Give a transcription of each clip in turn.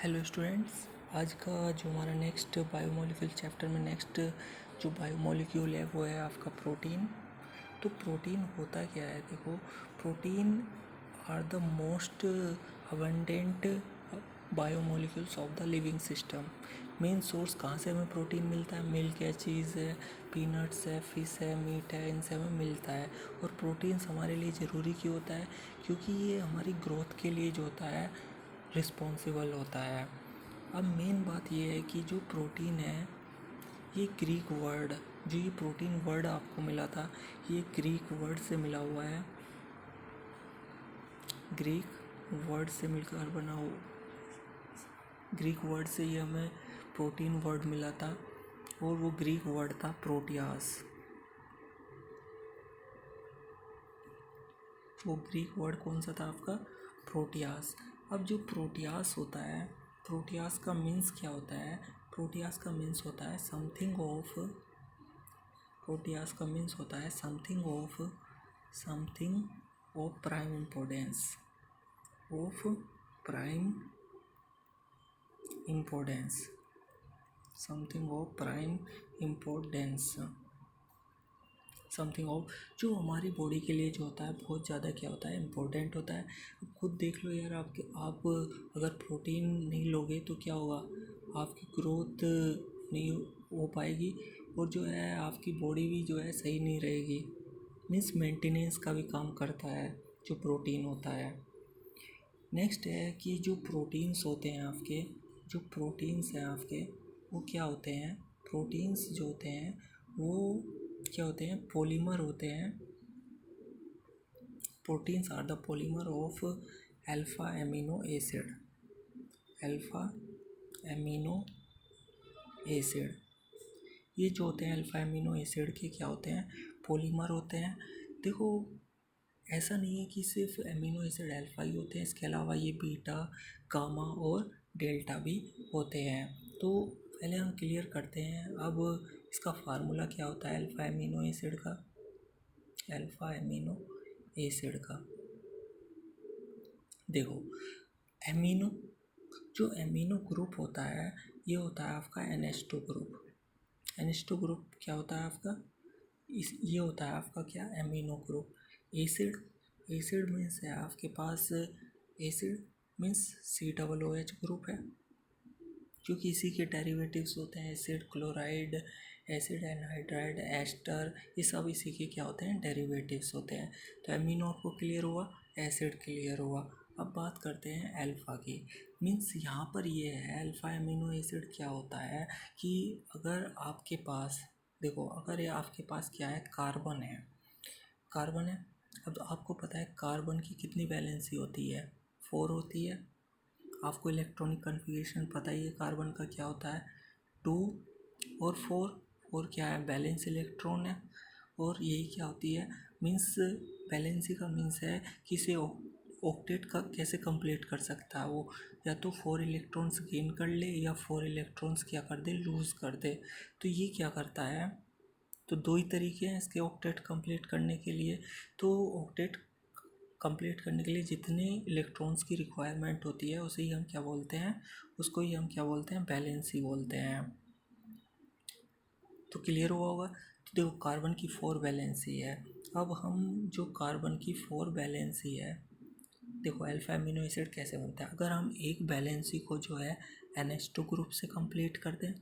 Hello students, आज का जो हमारा नेक्स्ट बायोमोलिक्यूल चैप्टर में नेक्स्ट जो बायोमोलिक्यूल है वो है आपका प्रोटीन। तो प्रोटीन होता क्या है? देखो, protein are the most abundant biomolecules of the living system. Main source कहाँ से हमें प्रोटीन मिलता है? मिल्क है, चीज़ है, पीनट्स है, फिश है, मीट है, इनसे हमें मिलता है। और प्रोटीन्स हमारे लिए ज़रूरी क्यों होता है? क्योंकि ये हमारी ग्रोथ के लिए जो होता है रिस्पॉन्सिबल होता है। अब मेन बात ये है कि जो प्रोटीन है ये ग्रीक वर्ड, जो ये प्रोटीन वर्ड आपको मिला था ये ग्रीक वर्ड से मिला हुआ है, ग्रीक वर्ड से मिलकर बना हो। ग्रीक वर्ड से ये हमें प्रोटीन वर्ड मिला था और वो ग्रीक वर्ड था प्रोटियास। वो ग्रीक वर्ड कौन सा था आपका? प्रोटियास। अब जो प्रोटियास होता है, प्रोटियास का मीन्स क्या होता है? प्रोटियास का मीन्स होता है समथिंग ऑफ, प्रोटियास का मीन्स होता है something of prime importance, of prime importance, something of prime importance, something of जो हमारी बॉडी के लिए जो होता है बहुत ज़्यादा क्या होता है, इम्पोर्टेंट होता है। अब खुद देख लो यार, आप अगर प्रोटीन नहीं लोगे तो क्या होगा? आपकी ग्रोथ नहीं हो पाएगी और जो है आपकी बॉडी भी जो है सही नहीं रहेगी। मीन्स मेंटेनेंस का भी काम करता है जो प्रोटीन होता है। नेक्स्ट है कि जो प्रोटीन्स होते हैं आपके, जो प्रोटीन्स हैं आपके वो क्या होते हैं? प्रोटीन्स जो होते हैं वो क्या होते हैं? पॉलीमर होते हैं। Proteins are the polymer of alpha amino acid, alpha amino acid. ये जो होते हैं अल्फा एमिनो एसिड के क्या होते हैं? पॉलीमर होते हैं। देखो, ऐसा नहीं है कि सिर्फ एमिनो एसिड अल्फा ही होते हैं, इसके अलावा ये बीटा, गामा और डेल्टा भी होते हैं। तो पहले हम क्लियर करते हैं। अब इसका फार्मूला क्या होता है अल्फा एमिनो एसिड का? अल्फा एमिनो एसिड का देखो, एमिनो जो एमिनो ग्रुप होता है ये होता है आपका NH2 ग्रुप। NH2 ग्रुप क्या होता है आपका? ये होता है आपका क्या? Amino group. Acid, acid means है आपके पास, एसिड मीन्स COOH ग्रुप है, क्योंकि इसी के डेरिवेटिव्स होते हैं acid chloride, acid anhydride, ester, ये सब इसी के क्या होते हैं? डेरिवेटिव्स होते हैं। तो एमिनो आपको क्लियर हुआ, एसिड क्लियर हुआ। अब बात करते हैं अल्फ़ा की। मीन्स यहाँ पर ये है अल्फ़ा एमिनो एसिड क्या होता है कि अगर आपके पास देखो, अगर ये आपके पास क्या है? कार्बन है, कार्बन है। अब आपको पता है कार्बन की कितनी वैलेंसी होती है? 4 होती है। आपको इलेक्ट्रॉनिक कन्फिग्रेशन पता ही है कार्बन का क्या होता है? 2 और 4। और क्या है? बैलेंस इलेक्ट्रॉन है। और यही क्या होती है? मीन्स बैलेंसी का मीन्स है कि इसे ऑक्टेट का कैसे कंप्लीट कर सकता है वो, या तो 4 इलेक्ट्रॉन्स गेन कर ले या 4 इलेक्ट्रॉन्स क्या कर दे? लूज़ कर दे। तो ये क्या करता है? तो दो ही तरीके हैं इसके ऑक्टेट कंप्लीट करने के लिए। तो ऑक्टेट कंप्लीट करने के लिए जितने इलेक्ट्रॉन्स की रिक्वायरमेंट होती है उसे ही हम क्या बोलते हैं? उसको ही हम क्या बोलते हैं? बैलेंसी बोलते हैं। तो क्लियर हुआ होगा। तो देखो, कार्बन की 4 वैलेंसी है। अब हम जो कार्बन की 4 वैलेंसी है, देखो अल्फा एमिनो एसिड कैसे बनता है? अगर हम एक वैलेंसी को जो है NH2 ग्रुप से कंप्लीट कर दें,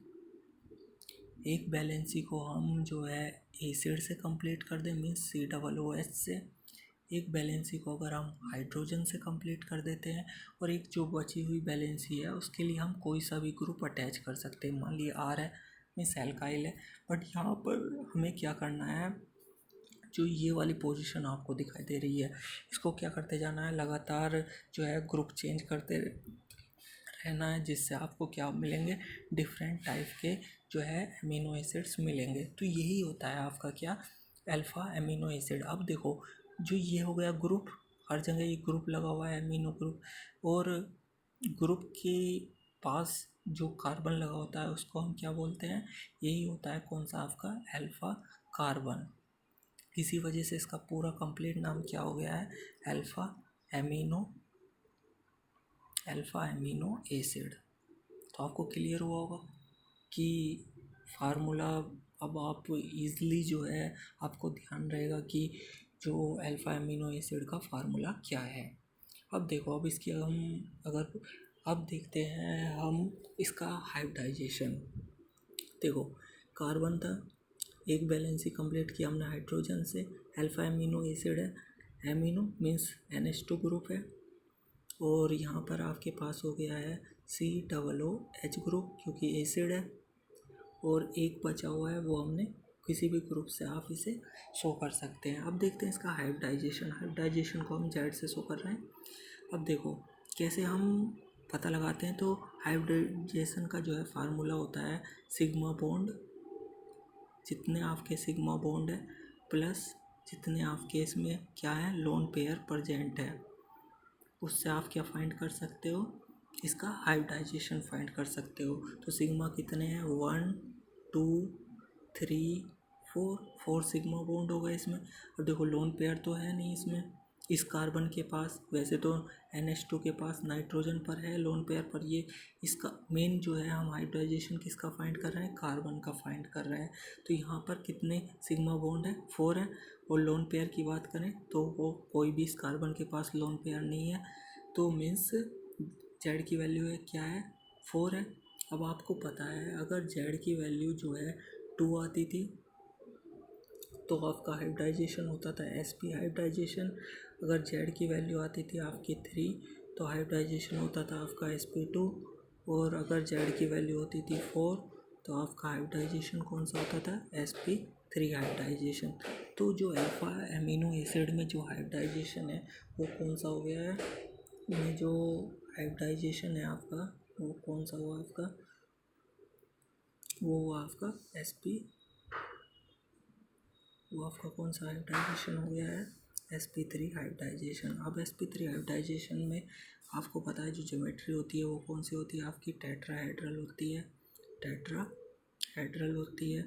एक वैलेंसी को हम जो है एसिड से कंप्लीट कर दें, मीन्स COOH से, एक वैलेंसी को अगर हम हाइड्रोजन से कंप्लीट कर देते हैं, और एक जो बची हुई वैलेंसी है उसके लिए हम कोई सा भी ग्रुप अटैच कर सकते हैं। मान लिया R है, मीन्स एल्काइल है। बट यहाँ पर हमें क्या करना है? जो ये वाली पोजीशन आपको दिखाई दे रही है इसको क्या करते जाना है? लगातार जो है ग्रुप चेंज करते रहना है, जिससे आपको क्या मिलेंगे? डिफरेंट टाइप के जो है एमिनो एसिड्स मिलेंगे। तो यही होता है आपका क्या? Alpha amino acid. अब देखो, जो ये हो गया ग्रुप, हर जगह ये ग्रुप लगा हुआ है, एमिनो ग्रुप। और ग्रुप के पास जो कार्बन लगा होता है उसको हम क्या बोलते हैं? यही होता है कौन सा आपका? Alpha carbon. इसी वजह से इसका पूरा कंप्लीट नाम क्या हो गया है? Alpha amino acid. तो आपको क्लियर हुआ होगा कि फार्मूला अब आप इजीली जो है आपको ध्यान रहेगा कि जो अल्फ़ा एमिनो एसिड का फार्मूला क्या है। अब देखो, अब इसकी हम अगर अब देखते हैं हम इसका हाइब्रिडाइजेशन। देखो, कार्बन था, एक बैलेंसी कंप्लीट किया हमने हाइड्रोजन से, अल्फ़ा एमिनो एसिड है, एमिनो मीन्स NH2 ग्रुप है, और यहाँ पर आपके पास हो गया है COOH ग्रुप क्योंकि एसिड है, और एक बचा हुआ है वो हमने किसी भी ग्रुप से आप इसे शो कर सकते हैं। अब देखते हैं इसका हाइब्रिडाइजेशन को हम जेड से शो कर रहे हैं। अब देखो कैसे हम पता लगाते हैं, तो हाइब्रिडाइजेशन का जो है फार्मूला होता है सिग्मा बॉन्ड, जितने आपके सिग्मा बॉन्ड है प्लस जितने आपके इसमें क्या है लोन पेयर प्रेजेंट है, उससे आप क्या फाइंड कर सकते हो, इसका हाइब्रिडाइजेशन फाइंड कर सकते हो। तो सिग्मा कितने हैं, 1 2 3 4 सिग्मा बॉन्ड हो गए इसमें। अब देखो लोन पेयर तो है नहीं इसमें, इस कार्बन के पास, वैसे तो NH2 के पास नाइट्रोजन पर है लोन पेयर पर, ये इसका मेन जो है हम हाइब्रिडाइजेशन किसका फाइंड कर रहे हैं, कार्बन का फाइंड कर रहे हैं। तो यहाँ पर कितने सिग्मा बॉन्ड है, 4 है, और लोन पेयर की बात करें तो वो कोई भी इस कार्बन के पास लोन पेयर नहीं है, तो मीन्स जेड की वैल्यू है क्या है, 4 है। अब आपको पता है अगर जेड की वैल्यू जो है 2 आती थी तो आपका हाइब्रिडाइजेशन होता था sp हाइब्रिडाइजेशन। अगर जेड की वैल्यू आती थी आपकी 3 तो हाइब्रिडाइजेशन होता था आपका sp2, और अगर जेड की वैल्यू होती थी 4 तो आपका हाइब्रिडाइजेशन कौन सा होता था, sp3 हाइब्रिडाइजेशन। तो जो अल्फ़ा एमिनो एसिड में जो हाइब्रिडाइजेशन है वो कौन सा हो गया है, में जो हाइब्रिडाइजेशन है आपका वो कौन सा हुआ आपका, वो हुआ आपका वो आपका कौन सा हाइब्रिडाइजेशन हो गया है, sp3 हाइब्रिडाइजेशन। अब sp3 हाइब्रिडाइजेशन में आपको पता है जो ज्योमेट्री होती है वो कौन सी होती है आपकी, टेट्राहेड्रल होती है, टेट्राहेड्रल होती है,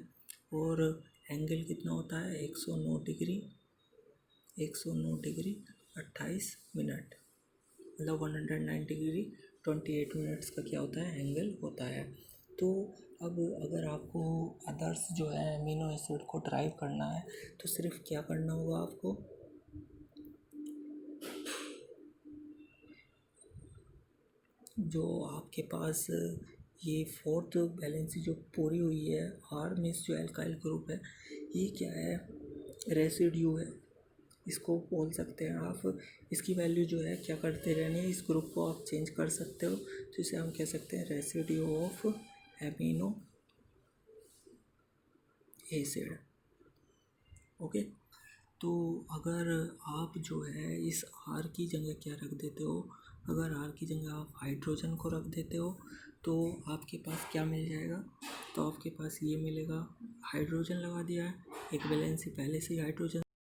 और एंगल कितना होता है 109 डिग्री 28 मिनट, मतलब 109 डिग्री 28 मिनट्स का क्या होता है एंगल होता है। तो अब अगर आपको अदर्स जो है अमीनो एसिड को ड्राइव करना है तो सिर्फ क्या करना होगा आपको, जो आपके पास ये फोर्थ बैलेंसी जो पूरी हुई है आर मीन्स जो एल्काइल ग्रुप है, ये क्या है, रेसिड्यू है, इसको बोल सकते हैं आप। इसकी वैल्यू जो है क्या करते रहनी है, इस ग्रुप को आप चेंज कर सकते हो, तो इसे हम कह सकते हैं residue of amino acid. Okay, तो अगर आप जो है इस आर की जगह क्या रख देते हो, अगर आर की जगह आप हाइड्रोजन को रख देते हो तो आपके पास क्या मिल जाएगा, तो आपके पास ये मिलेगा, हाइड्रोजन लगा दिया है, एक वैलेंसी पहले से ही हाइड्रोजन